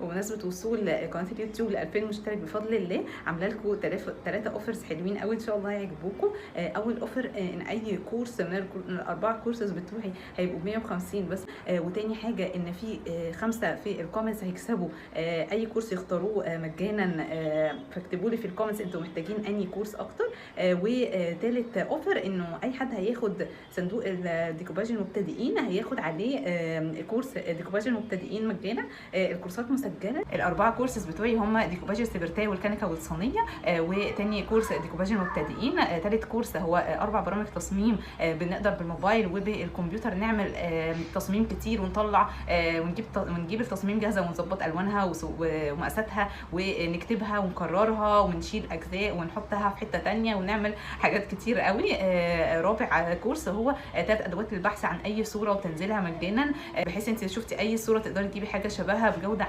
وبمناسبه وصول قناه اليوتيوب ل 2000 مشترك بفضل الله، عامله لكم 3 اوفرز حلوين قوي ان شاء الله هيعجبوكم. اول اوفر ان اي كورس من الاربعه كورسز بتوعي هيبقوا 150 بس. وتاني حاجه ان في 5 في الكومنتس هيكسبوا اي كورس يختاروه مجانا، فاكتبوا لي في الكومنتس انتوا محتاجين انهي كورس اكتر. وتالت اوفر انه اي حد هياخد صندوق الديكوباج المبتدئين هياخد عليه كورس ديكوباج المبتدئين مجانا. الكورسات مسجله. الاربعه كورسز بتوعي هم ديكوباج السبرتاي والكنكه والصينيه، وتاني كورس ديكوباج المبتدئين. تالت كورس هو 4 برامج تصميم بنقدر بالموبايل وبالكمبيوتر نعمل تصميم كتير ونطلع ونجيب التصميم جاهزه ونظبط الوانها ومقاساتها ونكتبها ونكررها ونشيل اجزاء ونحطها في حته تانية ونعمل حاجات كتير قوي. رابع كورس هو 3 ادوات للبحث عن اي صوره وتنزيلها مجانا، بحيث انت شفتي اي صوره تقدري تجيبي حاجه شبهها بجوده